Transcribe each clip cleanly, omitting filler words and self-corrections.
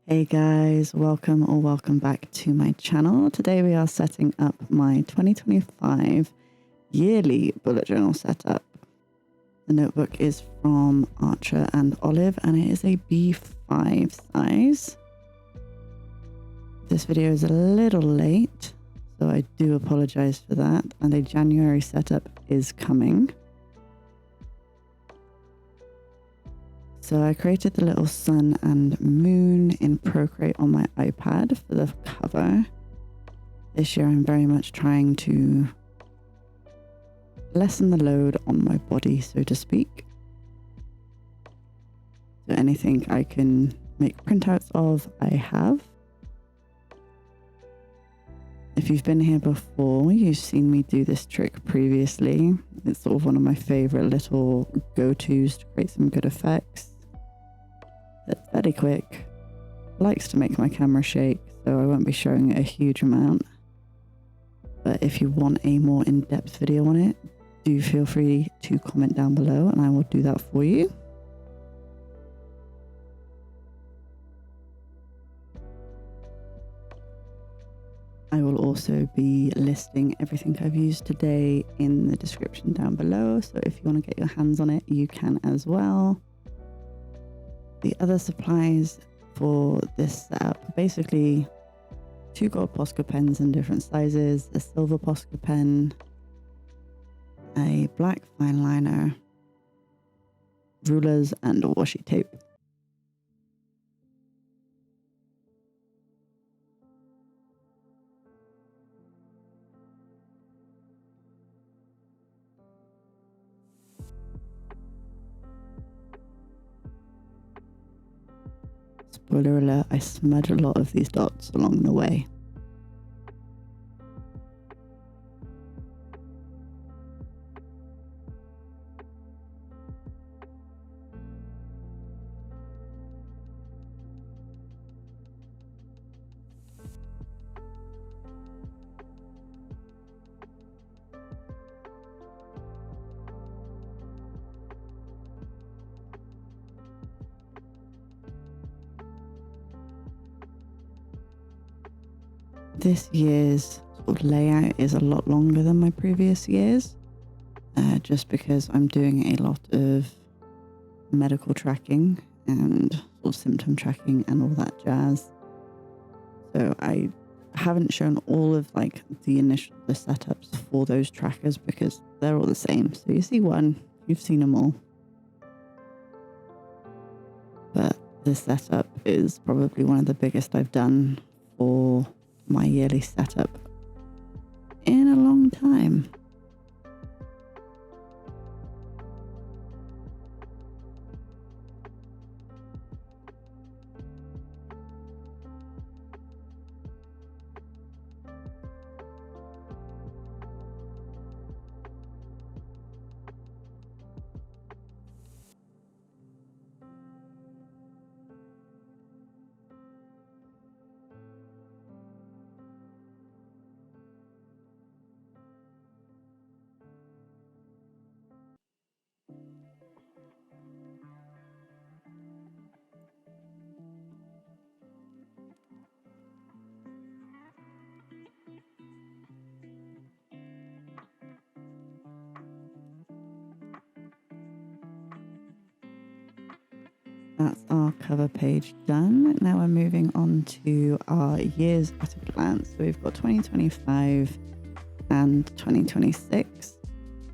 Hey guys, welcome back to my channel. Today we are setting up my 2025 yearly bullet journal setup. The notebook is from Archer and Olive and it is a B5 size. This video is a little late, so I do apologize for that, and a January setup is coming. So I created the little sun and moon in Procreate on my iPad for the cover. This year I'm very much trying to lessen the load on my body, so to speak. So anything I can make printouts of, I have. If you've been here before, you've seen me do this trick previously. It's sort of one of my favorite little go-tos to create some good effects. It's very quick, likes to make my camera shake, so I won't be showing it a huge amount. But if you want a more in-depth video on it, do feel free to comment down below and I will do that for you. I will also be listing everything I've used today in the description down below, so if you want to get your hands on it, you can as well. The other supplies for this setup, basically 2 gold Posca pens in different sizes, a silver Posca pen, a black fine liner, rulers and washi tape. Spoiler alert, I smudge a lot of these dots along the way. This year's sort of layout is a lot longer than my previous years, just because I'm doing a lot of medical tracking and sort of symptom tracking and all that jazz. So I haven't shown all of like the setups for those trackers because they're all the same. So you see one, you've seen them all. But this setup is probably one of the biggest I've done for my yearly setup in a long time. That's our cover page done. Now we're moving on to our years at a glance. So we've got 2025 and 2026,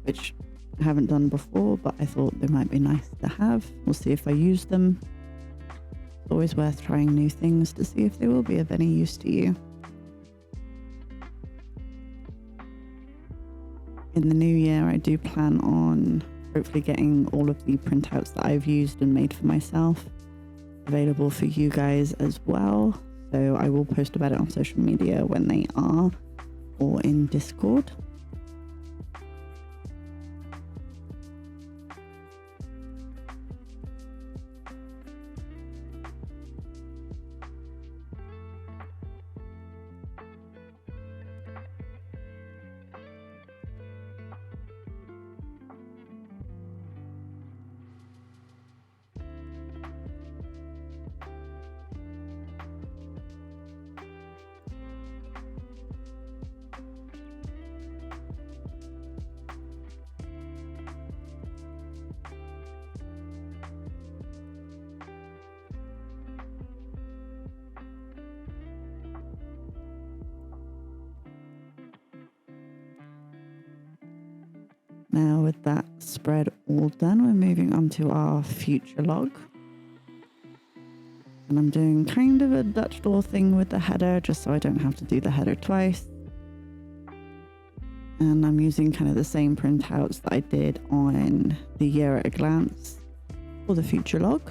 which I haven't done before, but I thought they might be nice to have. We'll see if I use them. It's always worth trying new things to see if they will be of any use to you. In the new year, I do plan on hopefully getting all of the printouts that I've used and made for myself available for you guys as well. So I will post about it on social media when they are, or in Discord. Now with that spread all done, we're moving on to our future log. And I'm doing kind of a Dutch door thing with the header, just so I don't have to do the header twice. And I'm using kind of the same printouts that I did on the year at a glance for the future log.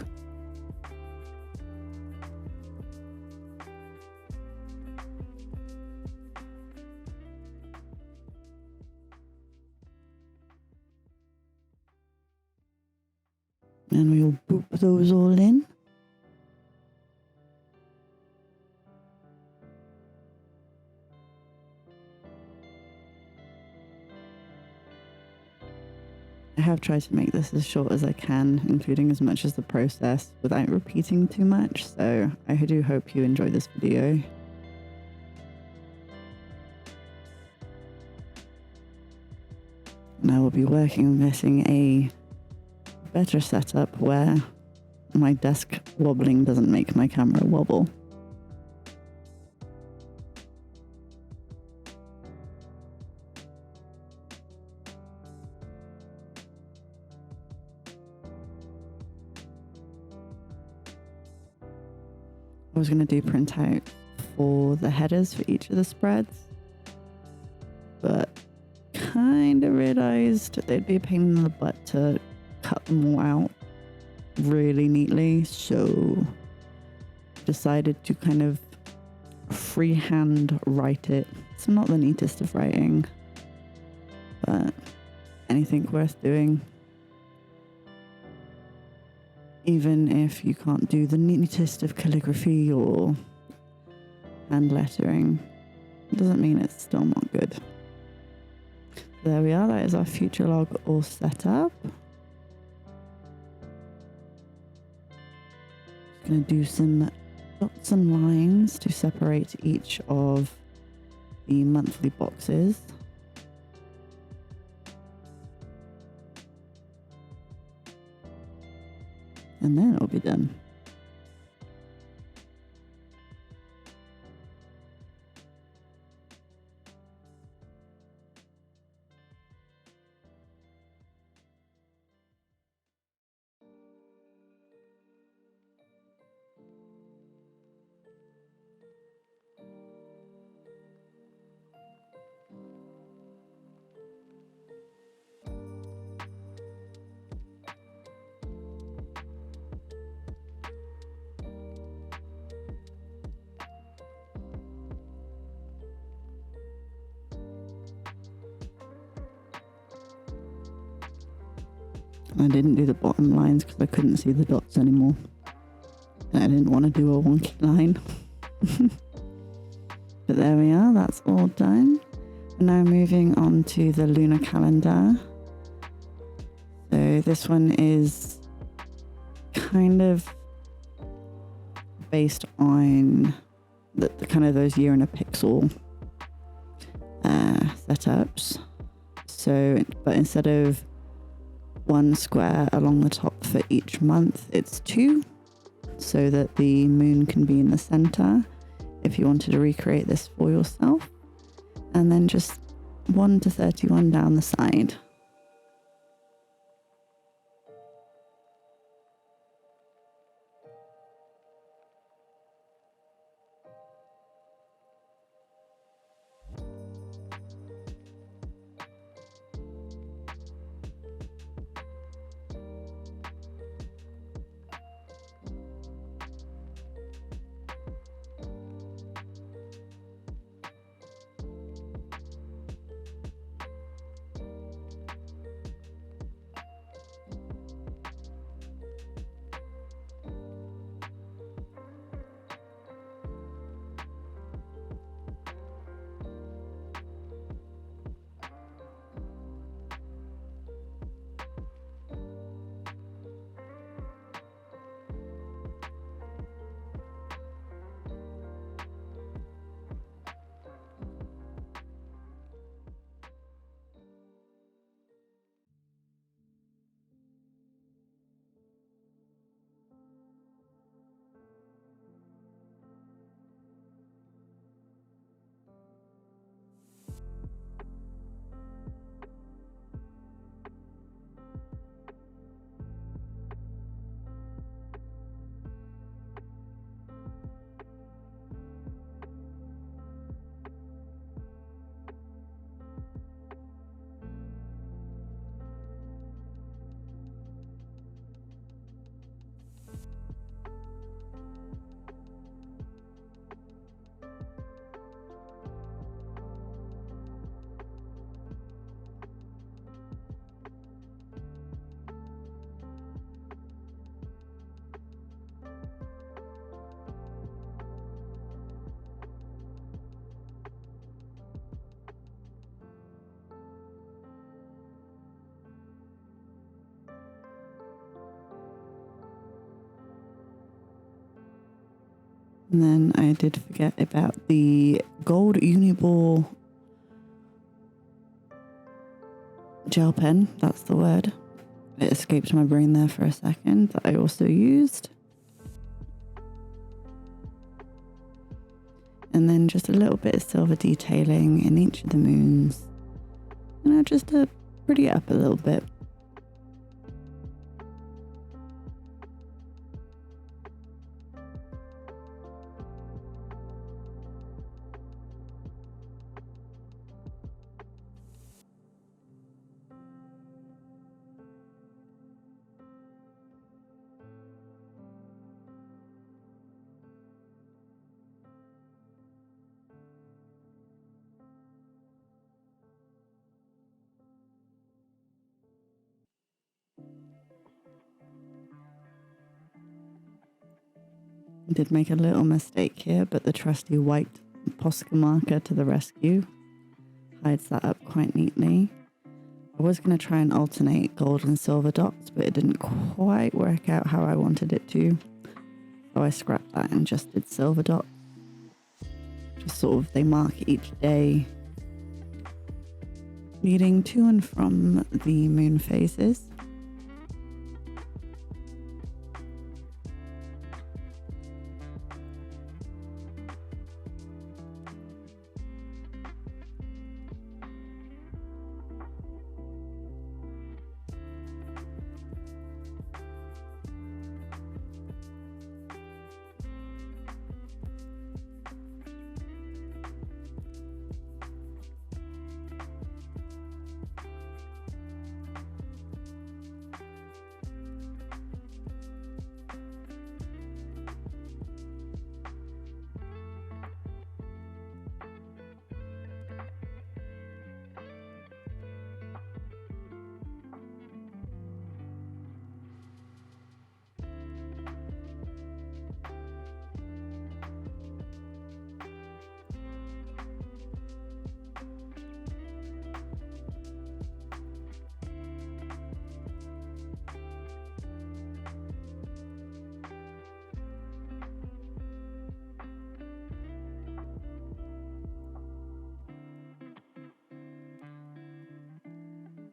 And we'll boop those all in. I have tried to make this as short as I can, including as much as the process, without repeating too much, so I do hope you enjoy this video. And I will be working on getting a better setup where my desk wobbling doesn't make my camera wobble. I was going to do printout for the headers for each of the spreads, but kind of realized they'd be a pain in the butt to cut them all out really neatly, so decided to kind of freehand write it. It's not the neatest of writing, but anything worth doing. Even if you can't do the neatest of calligraphy or hand lettering, doesn't mean it's still not good. There we are, that is our future log all set up. Just going to do some dots and lines to separate each of the monthly boxes. And then it'll be done. I didn't do the bottom lines because I couldn't see the dots anymore. And I didn't want to do a wonky line. But there we are, that's all done. We're now moving on to the lunar calendar. So this one is kind of based on the kind of those year in a pixel setups. So, but instead of one square along the top for each month, it's two, so that the moon can be in the center if you wanted to recreate this for yourself, and then just 1 to 31 down the side. And then I did forget about the gold Uniball gel pen. That's the word. It escaped my brain there for a second. That I also used. And then just a little bit of silver detailing in each of the moons. Just to pretty it up a little bit. Did make a little mistake here, but the trusty white Posca marker to the rescue hides that up quite neatly. I was going to try and alternate gold and silver dots, but it didn't quite work out how I wanted it to. So I scrapped that and just did silver dots. Just sort of, they mark each day leading to and from the moon phases.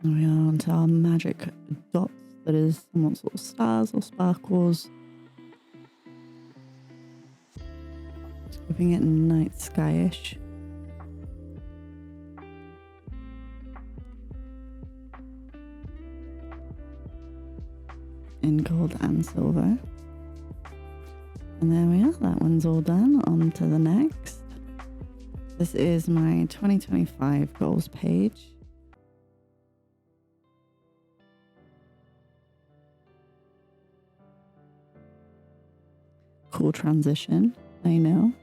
We are onto our magic dots, that is somewhat sort of stars or sparkles. Just giving it night skyish. In gold and silver. And there we are, that one's all done. On to the next. This is my 2025 goals page. Cool transition, I know.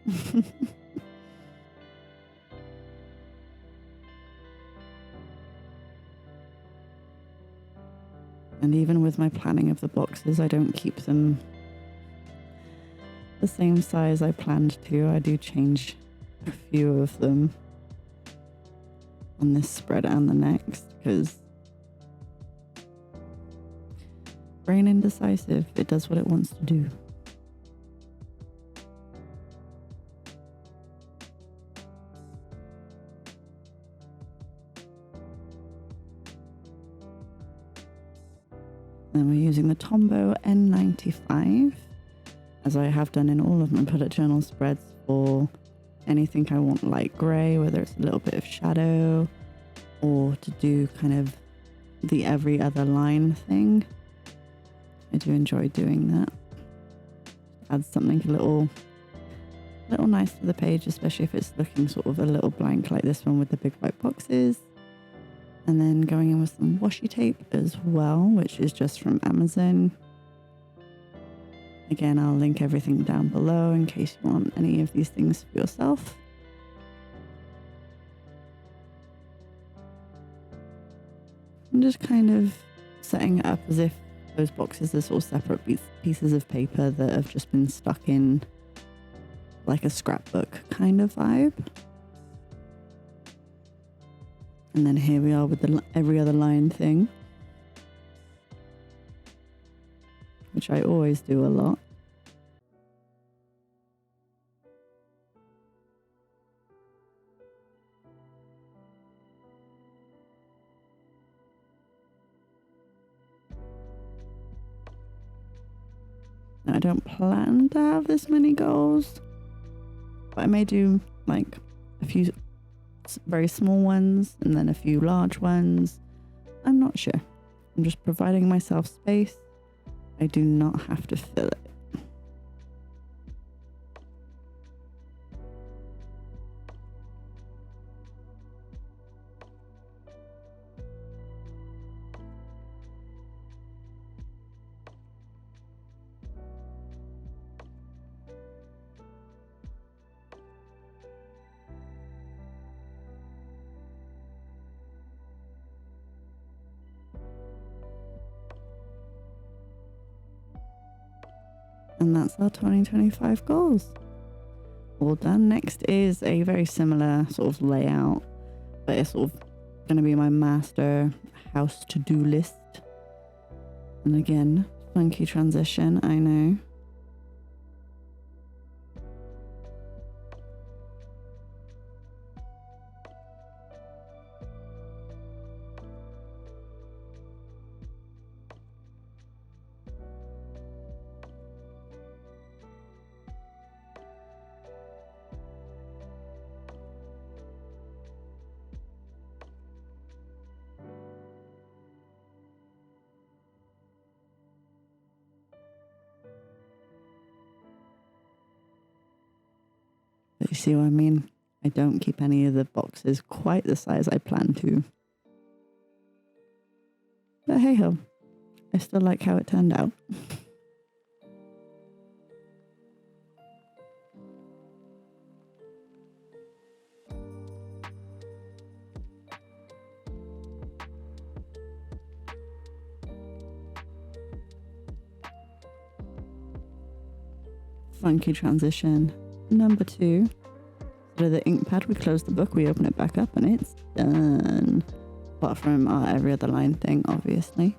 And even with my planning of the boxes, I don't keep them the same size I planned to. I do change a few of them on this spread and the next, because brain indecisive, it does what it wants to do. Then we're using the Tombow N95, as I have done in all of my bullet journal spreads, for anything I want light grey, whether it's a little bit of shadow or to do kind of the every other line thing. I do enjoy doing that. Adds something a little nice to the page, especially if it's looking sort of a little blank like this one with the big white boxes. And then going in with some washi tape as well, which is just from Amazon. Again, I'll link everything down below in case you want any of these things for yourself. And just kind of setting it up as if those boxes are sort of separate pieces of paper that have just been stuck in like a scrapbook kind of vibe. And then here we are with the every other line thing, which I always do a lot. Now, I don't plan to have this many goals, but I may do like a few very small ones and then a few large ones. I'm not sure. I'm just providing myself space. I do not have to fill it. And that's our 2025 goals. All done. Next is a very similar sort of layout, but it's sort of going to be my master house to-do list. And again, funky transition, I know. But you see what I mean? I don't keep any of the boxes quite the size I plan to. But hey ho, I still like how it turned out. Funky transition. Number 2. So the ink pad, we close the book, we open it back up, and it's done. Apart from our every other line thing, obviously.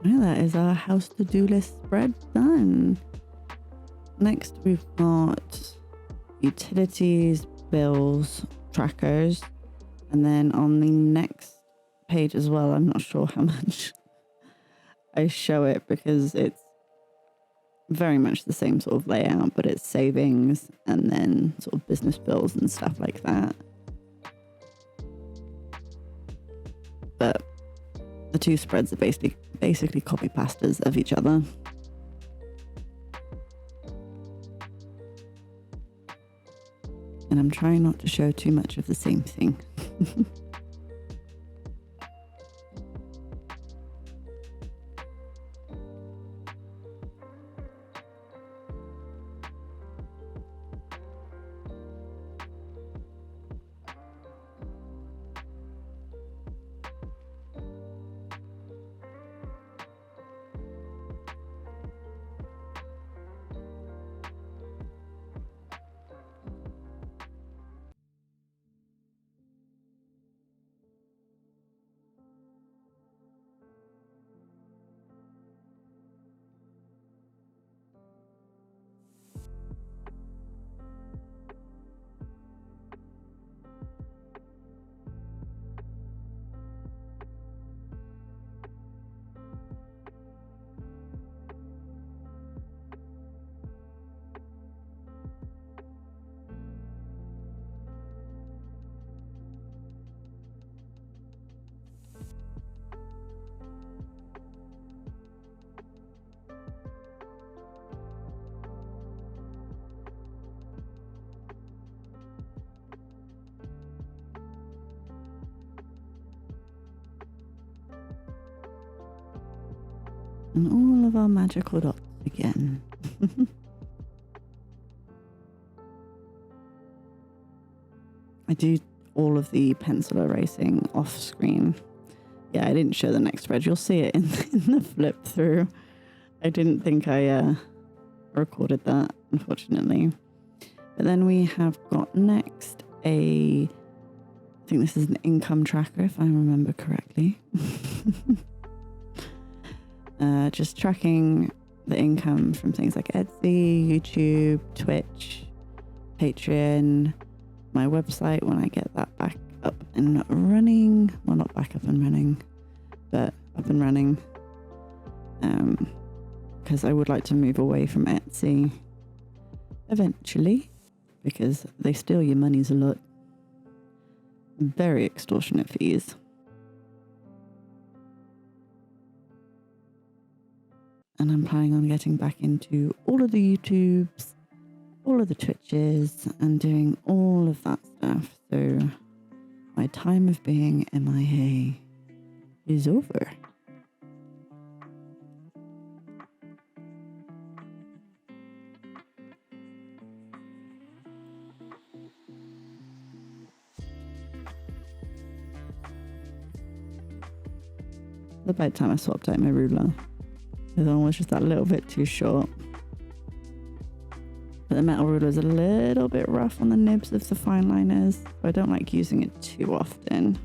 Well, that is our house to-do list spread done. Next, we've got utilities, bills, trackers, and then on the next page as well, I'm not sure how much I show it because it's very much the same sort of layout, but it's savings and then sort of business bills and stuff like that. But the two spreads are basically copy pastas of each other. And I'm trying not to show too much of the same thing. And all of our magical dots again. I do all of the pencil erasing off screen. Yeah, I didn't show the next spread. You'll see it in the flip through. I didn't think I recorded that, unfortunately. But then we have got next I think this is an income tracker if I remember correctly. Just tracking the income from things like Etsy, YouTube, Twitch, Patreon, my website when I get that back up and running. Well, not back up and running, but up and running. Because I would like to move away from Etsy eventually, because they steal your monies a lot. Very extortionate fees. And I'm planning on getting back into all of the YouTubes, all of the Twitches, and doing all of that stuff. So my time of being MIA is over. By the time I swapped out my ruler, the one was just that little bit too short. But the metal ruler is a little bit rough on the nibs of the fine liners, so I don't like using it too often.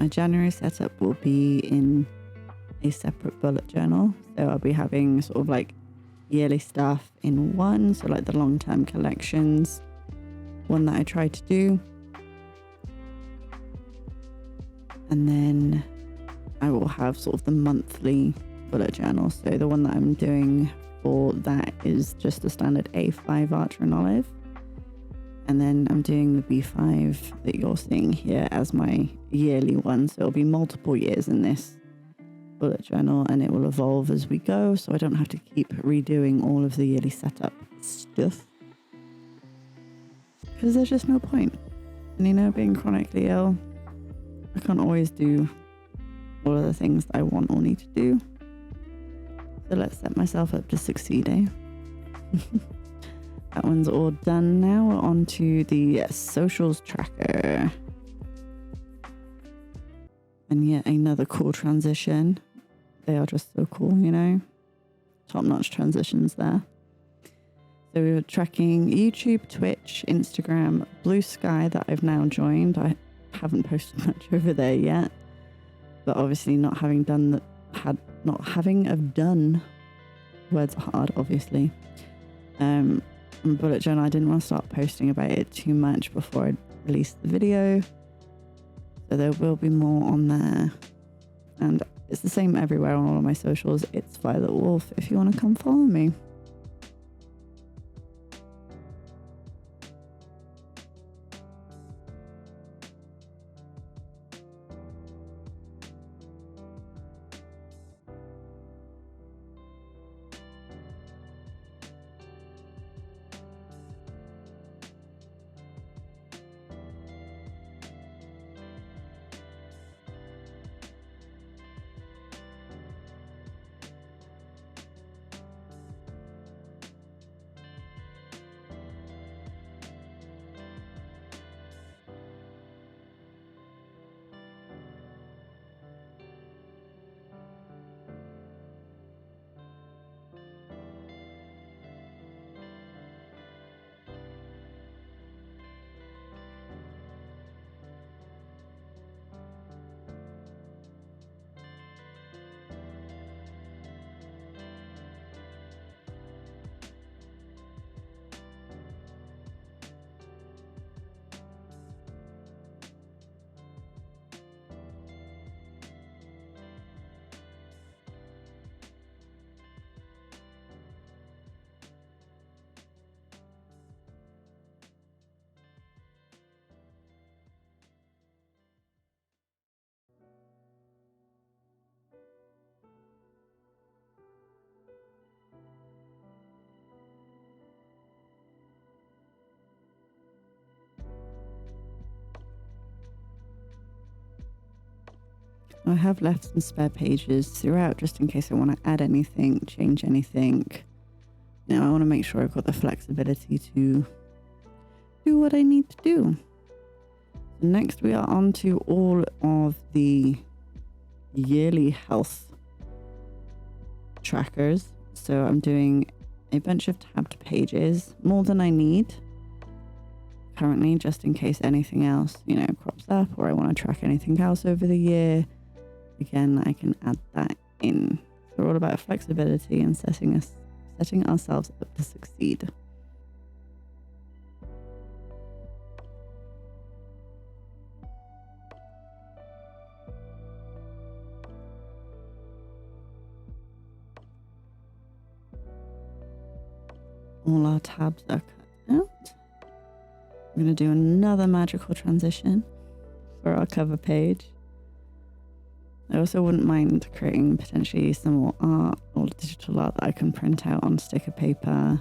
My January setup will be in a separate bullet journal. So I'll be having sort of like yearly stuff in one. So like the long-term collections, one that I try to do. And then I will have sort of the monthly bullet journal. So the one that I'm doing for that is just a standard A5 Archer and Olive. And then I'm doing the B5 that you're seeing here as my yearly one. So it'll be multiple years in this bullet journal, and it will evolve as we go. So I don't have to keep redoing all of the yearly setup stuff, because there's just no point. And you know, being chronically ill, I can't always do all of the things that I want or need to do. So let's set myself up to succeed, eh? That one's all done now. We're on to the socials tracker. And yet another cool transition. They are just so cool, you know. Top-notch transitions there. So we were tracking YouTube, Twitch, Instagram, Blue Sky that I've now joined. I haven't posted much over there yet. But obviously not having done words are hard, obviously. Bullet journal, I didn't want to start posting about it too much before I release the video, so there will be more on there, and it's the same everywhere on all of my socials. It's Violet Wolf if you want to come follow me. I have left some spare pages throughout just in case I want to add anything, change anything. You know, I want to make sure I've got the flexibility to do what I need to do. So next we are on to all of the yearly health trackers. So I'm doing a bunch of tabbed pages, more than I need currently, just in case anything else, you know, crops up or I want to track anything else over the year. Again, I can add that in. So we're all about flexibility and setting ourselves up to succeed. All our tabs are cut out. I'm going to do another magical transition for our cover page. I also wouldn't mind creating potentially some more art or digital art that I can print out on sticker paper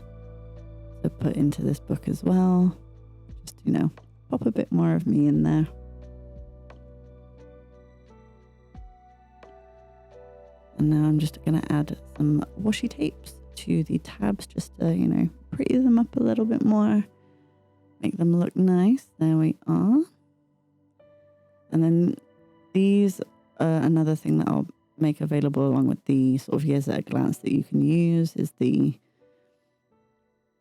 to put into this book as well. Just, you know, pop a bit more of me in there. And now I'm just going to add some washi tapes to the tabs just to, you know, pretty them up a little bit more, make them look nice. There we are. And then these another thing that I'll make available along with the sort of years at a glance that you can use is the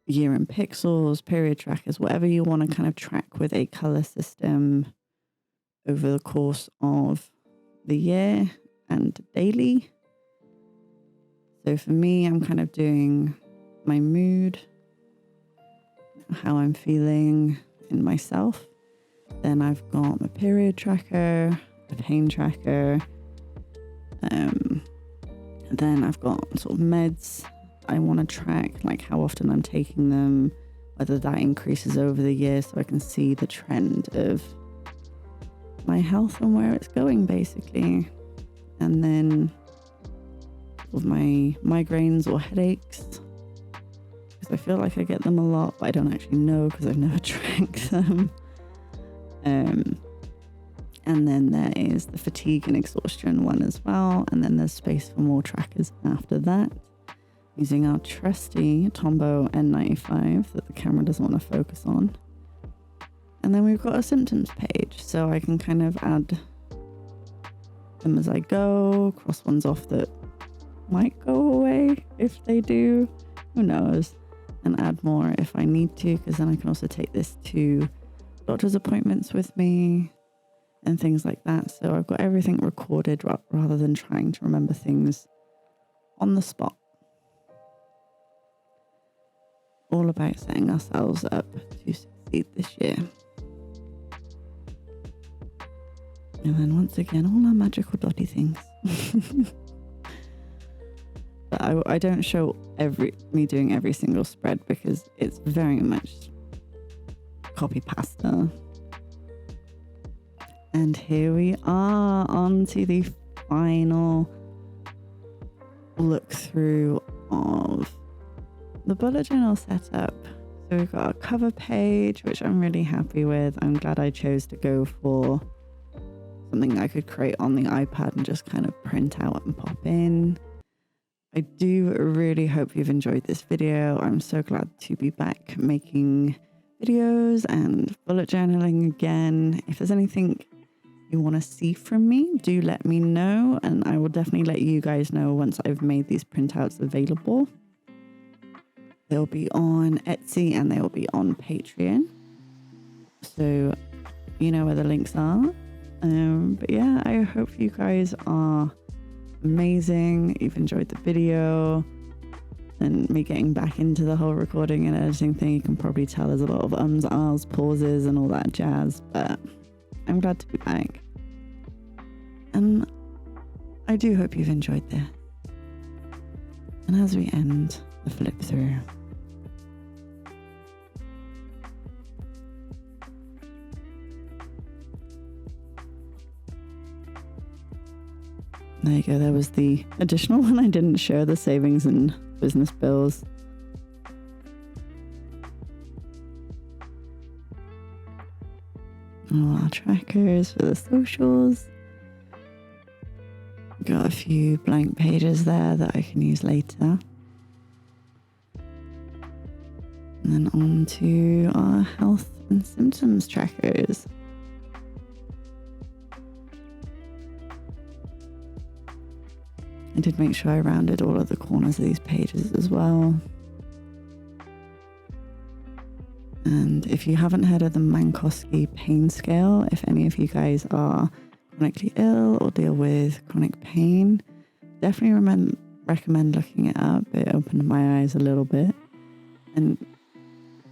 year in pixels, period trackers, whatever you want to kind of track with a color system over the course of the year and daily. So for me, I'm kind of doing my mood, how I'm feeling in myself. Then I've got my period tracker, a pain tracker. Then I've got sort of meds I want to track, like how often I'm taking them, whether that increases over the year so I can see the trend of my health and where it's going basically. And then with my migraines or headaches, because I feel like I get them a lot, but I don't actually know because I've never tracked them. And then there is the fatigue and exhaustion one as well. And then there's space for more trackers after that, using our trusty Tombow N95 that the camera doesn't want to focus on. And then we've got a symptoms page, so I can kind of add them as I go, cross ones off that might go away if they do, who knows, and add more if I need to, because then I can also take this to doctor's appointments with me and things like that. So I've got everything recorded rather than trying to remember things on the spot. All about setting ourselves up to succeed this year. And then once again, all our magical dotty things. But I don't show me doing every single spread because it's very much copy pasta. And here we are on to the final look through of the bullet journal setup. So we've got our cover page, which I'm really happy with. I'm glad I chose to go for something I could create on the iPad and just kind of print out and pop in. I do really hope you've enjoyed this video. I'm so glad to be back making videos and bullet journaling again. If there's anything you want to see from me, do let me know, and I will definitely let you guys know once I've made these printouts available. They'll be on Etsy and they'll be on Patreon, so you know where the links are. But yeah, I hope you guys are amazing. You've enjoyed the video and me getting back into the whole recording and editing thing. You can probably tell there's a lot of ums, ahs, pauses and all that jazz, but I'm glad to be back. And I do hope you've enjoyed this. And as we end the flip through, there you go. There was the additional one I didn't show, the savings and business bills. All our trackers for the socials. Got a few blank pages there that I can use later. And then on to our health and symptoms trackers. I did make sure I rounded all of the corners of these pages as well. And if you haven't heard of the Mankowski pain scale, if any of you guys are chronically ill or deal with chronic pain, definitely recommend looking it up. It opened my eyes a little bit. And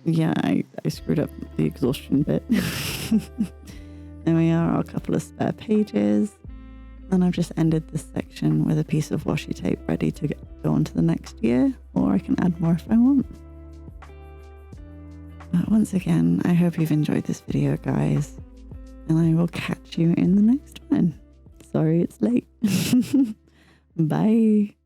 yeah, I screwed up the exhaustion bit. There we are, a couple of spare pages. And I've just ended this section with a piece of washi tape ready to go on to the next year, or I can add more if I want. But once again, I hope you've enjoyed this video, guys, and I will catch you in the next one. Sorry it's late. Bye.